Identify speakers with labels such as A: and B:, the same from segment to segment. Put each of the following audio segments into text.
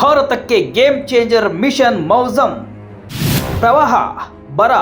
A: ಭಾರತಕ್ಕೆ game changer mission Mausam. ಪ್ರವಾಹ, ಬರ,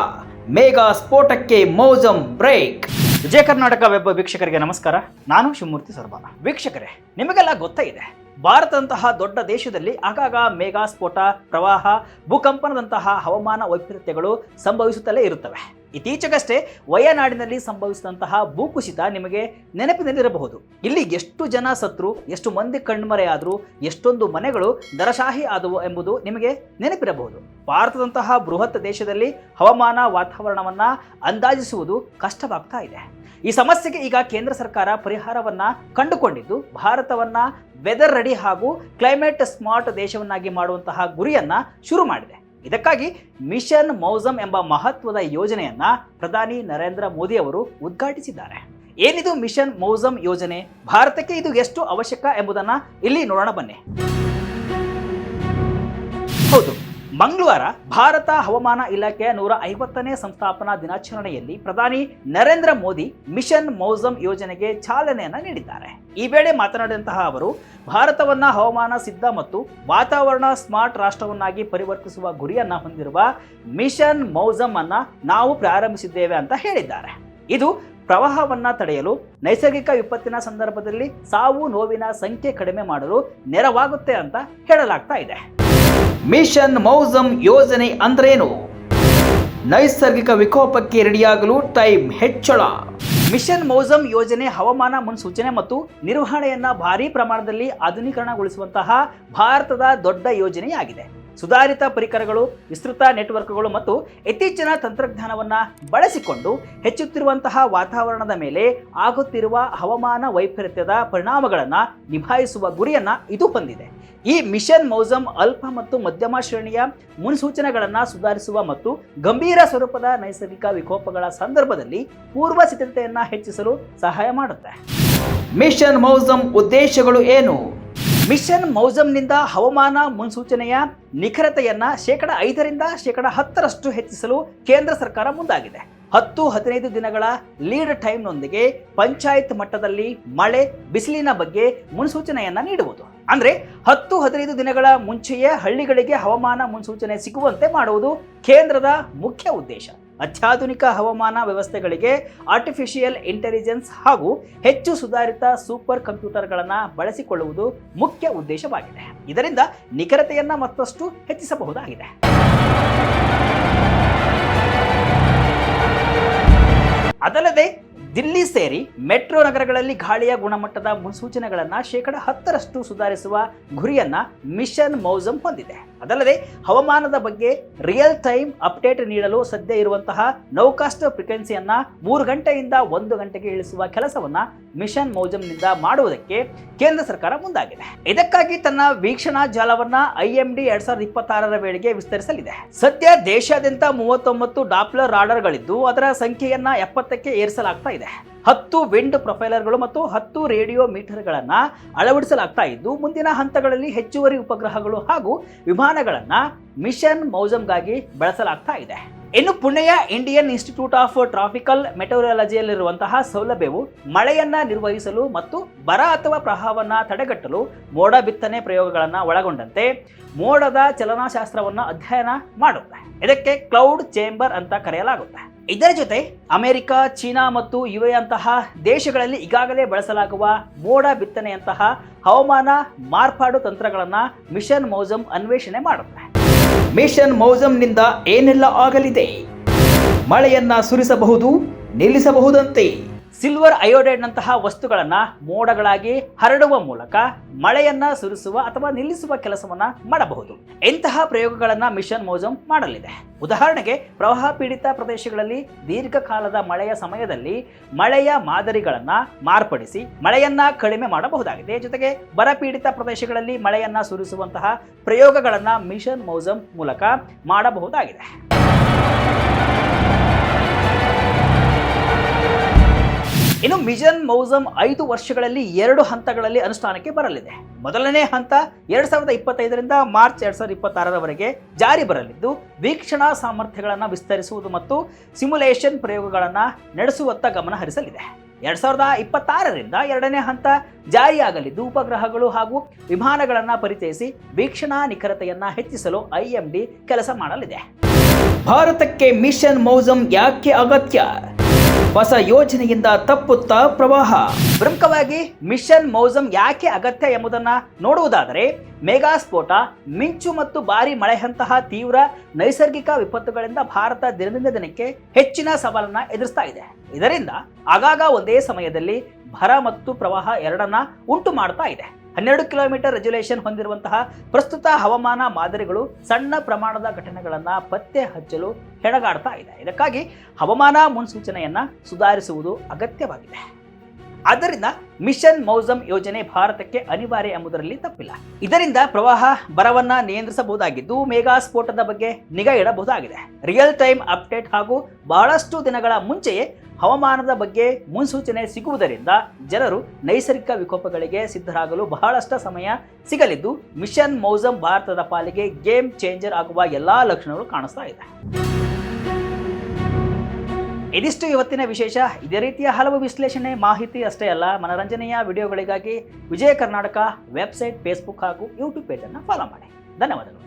A: ಮೇಘಾ ಸ್ಫೋಟಕ್ಕೆ ಮೌಸಮ್ ಬ್ರೇಕ್. ವಿಜಯ ಕರ್ನಾಟಕ ವೆಬ್ ವೀಕ್ಷಕರಿಗೆ ನಮಸ್ಕಾರ. ನಾನು ಶಿವಮೂರ್ತಿ ಸರ್ಬಾನ. ವೀಕ್ಷಕರೇ, ನಿಮಗೆಲ್ಲ ಗೊತ್ತೇ ಇದೆ, ಭಾರತದಂತಹ ದೊಡ್ಡ ದೇಶದಲ್ಲಿ ಆಗಾಗ ಮೇಘಾ ಸ್ಫೋಟ, ಪ್ರವಾಹ, ಭೂಕಂಪನದಂತಹ ಹವಾಮಾನ ವೈಪರೀತ್ಯಗಳು ಸಂಭವಿಸುತ್ತಲೇ ಇರುತ್ತವೆ. ಇತ್ತೀಚೆಗಷ್ಟೇ ವಯನಾಡಿನಲ್ಲಿ ಸಂಭವಿಸಿದಂತಹ ಭೂಕುಸಿತ ನಿಮಗೆ ನೆನಪಿನಲ್ಲಿರಬಹುದು. ಇಲ್ಲಿ ಎಷ್ಟು ಜನ ಸತ್ರು, ಎಷ್ಟು ಮಂದಿ ಕಣ್ಮರೆಯಾದರು, ಎಷ್ಟೊಂದು ಮನೆಗಳು ದರಶಾಹಿ ಆದವು ಎಂಬುದು ನಿಮಗೆ ನೆನಪಿರಬಹುದು. ಭಾರತದಂತಹ ಬೃಹತ್ ದೇಶದಲ್ಲಿ ಹವಾಮಾನ ವಾತಾವರಣವನ್ನ ಅಂದಾಜಿಸುವುದು ಕಷ್ಟವಾಗ್ತಾ ಇದೆ. ಈ ಸಮಸ್ಯೆಗೆ ಈಗ ಕೇಂದ್ರ ಸರ್ಕಾರ ಪರಿಹಾರವನ್ನ ಕಂಡುಕೊಂಡಿದ್ದು ಭಾರತವನ್ನ ವೆದರ್ ರೆಡಿ ಹಾಗೂ ಕ್ಲೈಮೇಟ್ ಸ್ಮಾರ್ಟ್ ದೇಶವನ್ನಾಗಿ ಮಾಡುವಂತಹ ಗುರಿಯನ್ನ ಶುರು ಮಾಡಿದೆ. ಇದಕ್ಕಾಗಿ ಮಿಷನ್ ಮೌಸಮ್ ಎಂಬ ಮಹತ್ವದ ಯೋಜನೆಯನ್ನ ಪ್ರಧಾನಿ ನರೇಂದ್ರ ಮೋದಿ ಅವರು ಉದ್ಘಾಟಿಸಿದ್ದಾರೆ. ಏನಿದು ಮಿಷನ್ ಮೌಸಮ್ ಯೋಜನೆ, ಭಾರತಕ್ಕೆ ಇದು ಎಷ್ಟು ಅವಶ್ಯಕ ಎಂಬುದನ್ನ ಇಲ್ಲಿ ನೋಡೋಣ ಬನ್ನಿ. ಹೌದು, ಮಂಗಳವಾರ ಭಾರತ ಹವಾಮಾನ ಇಲಾಖೆಯ 150ನೇ ಸಂಸ್ಥಾಪನಾ ದಿನಾಚರಣೆಯಲ್ಲಿ ಪ್ರಧಾನಿ ನರೇಂದ್ರ ಮೋದಿ ಮಿಷನ್ ಮೌಸಮ್ ಯೋಜನೆಗೆ ಚಾಲನೆಯನ್ನ ನೀಡಿದ್ದಾರೆ. ಈ ವೇಳೆ ಮಾತನಾಡಿದಂತಹ ಅವರು, ಭಾರತವನ್ನ ಹವಾಮಾನ ಸಿದ್ಧ ಮತ್ತು ವಾತಾವರಣ ಸ್ಮಾರ್ಟ್ ರಾಷ್ಟ್ರವನ್ನಾಗಿ ಪರಿವರ್ತಿಸುವ ಗುರಿಯನ್ನ ಹೊಂದಿರುವ ಮಿಷನ್ ಮೌಸಮ್ ಅನ್ನ ನಾವು ಪ್ರಾರಂಭಿಸಿದ್ದೇವೆ ಅಂತ ಹೇಳಿದ್ದಾರೆ. ಇದು ಪ್ರವಾಹವನ್ನ ತಡೆಯಲು, ನೈಸರ್ಗಿಕ ವಿಪತ್ತಿನ ಸಂದರ್ಭದಲ್ಲಿ ಸಾವು ನೋವಿನ ಸಂಖ್ಯೆ ಕಡಿಮೆ ಮಾಡಲು ನೆರವಾಗುತ್ತೆ ಅಂತ ಹೇಳಲಾಗ್ತಾ ಇದೆ. ಮಿಷನ್ ಮೌಸಮ್ ಯೋಜನೆ ಅಂದ್ರೇನು? ನೈಸರ್ಗಿಕ ವಿಕೋಪಕ್ಕೆ ರೆಡಿಯಾಗಲು ಟೈಮ್ ಹೆಚ್ಚಳ. ಮಿಷನ್ ಮೌಸಮ್ ಯೋಜನೆ ಹವಾಮಾನ ಮುನ್ಸೂಚನೆ ಮತ್ತು ನಿರ್ವಹಣೆಯನ್ನ ಭಾರೀ ಪ್ರಮಾಣದಲ್ಲಿ ಆಧುನೀಕರಣಗೊಳಿಸುವಂತಹ ಭಾರತದ ದೊಡ್ಡ ಯೋಜನೆಯಾಗಿದೆ. ಸುಧಾರಿತ ಪರಿಕರಗಳು, ವಿಸ್ತೃತ ನೆಟ್ವರ್ಕ್ಗಳು ಮತ್ತು ಇತ್ತೀಚಿನ ತಂತ್ರಜ್ಞಾನವನ್ನ ಬಳಸಿಕೊಂಡು ಹೆಚ್ಚುತ್ತಿರುವಂತಹ ವಾತಾವರಣದ ಮೇಲೆ ಆಗುತ್ತಿರುವ ಹವಾಮಾನ ವೈಪರೀತ್ಯದ ಪರಿಣಾಮಗಳನ್ನು ನಿಭಾಯಿಸುವ ಗುರಿಯನ್ನ ಇದು ಹೊಂದಿದೆ. ಈ ಮಿಷನ್ ಮೌಸಮ್ ಅಲ್ಪ ಮತ್ತು ಮಧ್ಯಮ ಶ್ರೇಣಿಯ ಮುನ್ಸೂಚನೆಗಳನ್ನು ಸುಧಾರಿಸುವ ಮತ್ತು ಗಂಭೀರ ಸ್ವರೂಪದ ನೈಸರ್ಗಿಕ ವಿಕೋಪಗಳ ಸಂದರ್ಭದಲ್ಲಿ ಪೂರ್ವ ಸಿದ್ಧತೆಯನ್ನ ಹೆಚ್ಚಿಸಲು ಸಹಾಯ ಮಾಡುತ್ತೆ. ಮಿಷನ್ ಮೌಸಮ್ ಉದ್ದೇಶಗಳು ಏನು? ಮಿಷನ್ ಮೌಸಮ್ನಿಂದ ಹವಾಮಾನ ಮುನ್ಸೂಚನೆಯ ನಿಖರತೆಯನ್ನ 5% 10% ಹೆಚ್ಚಿಸಲು ಕೇಂದ್ರ ಸರ್ಕಾರ ಮುಂದಾಗಿದೆ. 10-15 ದಿನಗಳ ಲೀಡ್ ಟೈಮ್ನೊಂದಿಗೆ ಪಂಚಾಯತ್ ಮಟ್ಟದಲ್ಲಿ ಮಳೆ, ಬಿಸಿಲಿನ ಬಗ್ಗೆ ಮುನ್ಸೂಚನೆಯನ್ನ ನೀಡುವುದು. ಅಂದ್ರೆ 10-15 ದಿನಗಳ ಮುಂಚೆಯೇ ಹಳ್ಳಿಗಳಿಗೆ ಹವಾಮಾನ ಮುನ್ಸೂಚನೆ ಸಿಗುವಂತೆ ಮಾಡುವುದು ಕೇಂದ್ರದ ಮುಖ್ಯ ಉದ್ದೇಶ. ಅತ್ಯಾಧುನಿಕ ಹವಾಮಾನ ವ್ಯವಸ್ಥೆಗಳಿಗೆ ಆರ್ಟಿಫಿಷಿಯಲ್ ಇಂಟೆಲಿಜೆನ್ಸ್ ಹಾಗೂ ಹೆಚ್ಚು ಸುಧಾರಿತ ಸೂಪರ್ ಕಂಪ್ಯೂಟರ್ಗಳನ್ನು ಬಳಸಿಕೊಳ್ಳುವುದು ಮುಖ್ಯ ಉದ್ದೇಶವಾಗಿದೆ. ಇದರಿಂದ ನಿಖರತೆಯನ್ನ ಮತ್ತಷ್ಟು ಹೆಚ್ಚಿಸಬಹುದಾಗಿದೆ. ಅದಲ್ಲದೆ ದಿಲ್ಲಿ ಸೇರಿ ಮೆಟ್ರೋ ನಗರಗಳಲ್ಲಿ ಗಾಳಿಯ ಗುಣಮಟ್ಟದ ಮುನ್ಸೂಚನೆಗಳನ್ನು 10% ಸುಧಾರಿಸುವ ಗುರಿಯನ್ನ ಮಿಷನ್ ಮೌಸಮ್ ಹೊಂದಿದೆ. ಅದಲ್ಲದೆ ಹವಾಮಾನದ ಬಗ್ಗೆ ರಿಯಲ್ ಟೈಮ್ ಅಪ್ಡೇಟ್ ನೀಡಲು ಸದ್ಯ ಇರುವಂತಹ ನೌಕಾಸ್ಟ್ ಫ್ರೀಕ್ವೆನ್ಸಿಯನ್ನ 3 ಗಂಟೆಯಿಂದ 1 ಗಂಟೆಗೆ ಇಳಿಸುವ ಕೆಲಸವನ್ನ ಮಿಷನ್ ಮೌಸಮ್ನಿಂದ ಮಾಡುವುದಕ್ಕೆ ಕೇಂದ್ರ ಸರ್ಕಾರ ಮುಂದಾಗಿದೆ. ಇದಕ್ಕಾಗಿ ತನ್ನ ವೀಕ್ಷಣಾ ಜಾಲವನ್ನ IMD 2026 ವೇಳೆಗೆ ವಿಸ್ತರಿಸಲಿದೆ. ಸದ್ಯ ದೇಶಾದ್ಯಂತ 39 ಡಾಪ್ಲರ್ ರಾಡರ್ಗಳಿದ್ದು ಅದರ ಸಂಖ್ಯೆಯನ್ನ 70ಕ್ಕೆ ಏರಿಸಲಾಗ್ತಾ ಇದೆ. 10 ವಿಂಡ್ ಪ್ರೊಫೈಲರ್ಗಳು ಮತ್ತು 10 ರೇಡಿಯೋ ಮೀಟರ್ಗಳನ್ನ ಅಳವಡಿಸಲಾಗ್ತಾ ಇದ್ದು ಮುಂದಿನ ಹಂತಗಳಲ್ಲಿ ಹೆಚ್ಚುವರಿ ಉಪಗ್ರಹಗಳು ಹಾಗೂ ವಿಮಾನಗಳನ್ನ ಮಿಷನ್ ಮೌಸಮ್ಗಾಗಿ ಬಳಸಲಾಗ್ತಾ ಇದೆ. ಇನ್ನು ಪುಣೆಯ ಇಂಡಿಯನ್ ಇನ್ಸ್ಟಿಟ್ಯೂಟ್ ಆಫ್ ಟ್ರಾಪಿಕಲ್ ಮೆಟೆರಿಯಾಲಜಿಯಲ್ಲಿರುವಂತಹ ಸೌಲಭ್ಯವು ಮಳೆಯನ್ನ ನಿರ್ವಹಿಸಲು ಮತ್ತು ಬರ ಅಥವಾ ಪ್ರವಾಹವನ್ನ ತಡೆಗಟ್ಟಲು ಮೋಡ ಬಿತ್ತನೆ ಪ್ರಯೋಗಗಳನ್ನು ಒಳಗೊಂಡಂತೆ ಮೋಡದ ಚಲನಶಾಸ್ತ್ರವನ್ನು ಅಧ್ಯಯನ ಮಾಡುತ್ತೆ. ಇದಕ್ಕೆ ಕ್ಲೌಡ್ ಚೇಂಬರ್ ಅಂತ ಕರೆಯಲಾಗುತ್ತೆ. ಇದರ ಜೊತೆ ಅಮೆರಿಕ, ಚೀನಾ ಮತ್ತು UAE ಅಂತಹ ದೇಶಗಳಲ್ಲಿ ಈಗಾಗಲೇ ಬಳಸಲಾಗುವ ಮೋಡ ಬಿತ್ತನೆಯಂತಹ ಹವಾಮಾನ ಮಾರ್ಪಾಡು ತಂತ್ರಗಳನ್ನು ಮಿಷನ್ ಮೌಸಮ್ ಅನ್ವೇಷಣೆ ಮಾಡುತ್ತೆ. ಮಿಷನ್ ಮೌಸಮ್ನಿಂದ ಏನೆಲ್ಲ ಆಗಲಿದೆ? ಮಳೆಯನ್ನ ಸುರಿಸಬಹುದು, ನಿಲ್ಲಿಸಬಹುದಂತೆ. ಸಿಲ್ವರ್ ಅಯೋಡೈಡ್ ನಂತಹ ವಸ್ತುಗಳನ್ನ ಮೋಡಗಳಾಗಿ ಹರಡುವ ಮೂಲಕ ಮಳೆಯನ್ನ ಸುರಿಸುವ ಅಥವಾ ನಿಲ್ಲಿಸುವ ಕೆಲಸವನ್ನ ಮಾಡಬಹುದು. ಇಂತಹ ಪ್ರಯೋಗಗಳನ್ನ ಮಿಷನ್ ಮೌಸಮ್ ಮಾಡಲಿದೆ. ಉದಾಹರಣೆಗೆ, ಪ್ರವಾಹ ಪೀಡಿತ ಪ್ರದೇಶಗಳಲ್ಲಿ ದೀರ್ಘಕಾಲದ ಮಳೆಯ ಸಮಯದಲ್ಲಿ ಮಳೆಯ ಮಾದರಿಗಳನ್ನ ಮಾರ್ಪಡಿಸಿ ಮಳೆಯನ್ನ ಕಡಿಮೆ ಮಾಡಬಹುದಾಗಿದೆ. ಜೊತೆಗೆ ಬರಪೀಡಿತ ಪ್ರದೇಶಗಳಲ್ಲಿ ಮಳೆಯನ್ನ ಸುರಿಸುವಂತಹ ಪ್ರಯೋಗಗಳನ್ನ ಮಿಷನ್ ಮೌಸಮ್ ಮೂಲಕ ಮಾಡಬಹುದಾಗಿದೆ. ಇನ್ನು ಮಿಷನ್ ಮೌಸಮ್ 5 ವರ್ಷಗಳಲ್ಲಿ 2 ಹಂತಗಳಲ್ಲಿ ಅನುಷ್ಠಾನಕ್ಕೆ ಬರಲಿದೆ. ಮೊದಲನೇ ಹಂತ 2025ರಿಂದ ಮಾರ್ಚ್ 2026ರವರೆಗೆ ಜಾರಿ ಬರಲಿದ್ದು ವೀಕ್ಷಣಾ ಸಾಮರ್ಥ್ಯಗಳನ್ನು ವಿಸ್ತರಿಸುವುದು ಮತ್ತು ಸಿಮ್ಯುಲೇಷನ್ ಪ್ರಯೋಗಗಳನ್ನು ನಡೆಸುವತ್ತ ಗಮನ ಹರಿಸಲಿದೆ. 2026ರಿಂದ ಎರಡನೇ ಹಂತ ಜಾರಿಯಾಗಲಿದ್ದು ಉಪಗ್ರಹಗಳು ಹಾಗೂ ವಿಮಾನಗಳನ್ನು ಪರಿಚಯಿಸಿ ವೀಕ್ಷಣಾ ನಿಖರತೆಯನ್ನ ಹೆಚ್ಚಿಸಲು IMD ಕೆಲಸ ಮಾಡಲಿದೆ. ಭಾರತಕ್ಕೆ ಮಿಷನ್ ಮೌಸಮ್ ಯಾಕೆ ಅಗತ್ಯ? ಹೊಸ ಯೋಜನೆಯಿಂದ ತಪ್ಪುತ್ತಾ ಪ್ರವಾಹ. ಪ್ರಮುಖವಾಗಿ ಮಿಷನ್ ಮೌಸಮ್ ಯಾಕೆ ಅಗತ್ಯ ಎಂಬುದನ್ನು ನೋಡುವುದಾದರೆ, ಮೆಗಾ ಸ್ಫೋಟ, ಮಿಂಚು ಮತ್ತು ಭಾರಿ ಮಳೆಯಂತಹ ತೀವ್ರ ನೈಸರ್ಗಿಕ ವಿಪತ್ತುಗಳಿಂದ ಭಾರತ ದಿನದಿಂದ ದಿನಕ್ಕೆ ಹೆಚ್ಚಿನ ಸವಾಲನ್ನ ಎದುರಿಸ್ತಾ ಇದೆ. ಇದರಿಂದ ಆಗಾಗ ಒಂದೇ ಸಮಯದಲ್ಲಿ ಭರ ಮತ್ತು ಪ್ರವಾಹ ಎರಡನ್ನ ಉಂಟು ಮಾಡ್ತಾ ಇದೆ. 12 ಕಿಲೋಮೀಟರ್ ರೆಜುಲೇಷನ್ ಹೊಂದಿರುವಂತಹ ಪ್ರಸ್ತುತ ಹವಾಮಾನ ಮಾದರಿಗಳು ಸಣ್ಣ ಪ್ರಮಾಣದ ಘಟನೆಗಳನ್ನು ಪತ್ತೆ ಹಚ್ಚಲು ಹೆಣಗಾಡ್ತಾ ಇದೆ. ಇದಕ್ಕಾಗಿ ಹವಾಮಾನ ಮುನ್ಸೂಚನೆಯನ್ನ ಸುಧಾರಿಸುವುದು ಅಗತ್ಯವಾಗಿದೆ. ಆದ್ದರಿಂದ ಮಿಷನ್ ಮೌಸಮ್ ಯೋಜನೆ ಭಾರತಕ್ಕೆ ಅನಿವಾರ್ಯ ಎಂಬುದರಲ್ಲಿ ತಪ್ಪಿಲ್ಲ. ಇದರಿಂದ ಪ್ರವಾಹ ಬರವನ್ನ ನಿಯಂತ್ರಿಸಬಹುದಾಗಿದ್ದು, ಮೇಗಾ ಸ್ಫೋಟದ ಬಗ್ಗೆ ನಿಗಾ ಇಡಬಹುದಾಗಿದೆ. ರಿಯಲ್ ಟೈಮ್ ಅಪ್ಡೇಟ್ ಹಾಗೂ ಬಹಳಷ್ಟು ದಿನಗಳ ಮುಂಚೆಯೇ ಹವಾಮಾನದ ಬಗ್ಗೆ ಮುನ್ಸೂಚನೆ ಸಿಗುವುದರಿಂದ ಜನರು ನೈಸರ್ಗಿಕ ವಿಕೋಪಗಳಿಗೆ ಸಿದ್ಧರಾಗಲು ಬಹಳಷ್ಟು ಸಮಯ ಸಿಗಲಿದ್ದು, ಮಿಷನ್ ಮೌಸಮ್ ಭಾರತದ ಪಾಲಿಗೆ ಗೇಮ್ ಚೇಂಜರ್ ಆಗುವ ಎಲ್ಲಾ ಲಕ್ಷಣಗಳು ಕಾಣಿಸ್ತಾ ಇದೆ. ಇದಿಷ್ಟು ಇವತ್ತಿನ ವಿಶೇಷ. ಇದೇ ರೀತಿಯ ಹಲವು ವಿಶ್ಲೇಷಣೆ, ಮಾಹಿತಿ ಅಷ್ಟೇ ಅಲ್ಲ, ಮನರಂಜನೆಯ ವಿಡಿಯೋಗಳಿಗಾಗಿ ವಿಜಯ ಕರ್ನಾಟಕ ವೆಬ್ಸೈಟ್, ಫೇಸ್ಬುಕ್ ಹಾಗೂ ಯೂಟ್ಯೂಬ್ ಪೇಜನ್ನು ಫಾಲೋ ಮಾಡಿ. ಧನ್ಯವಾದಗಳು.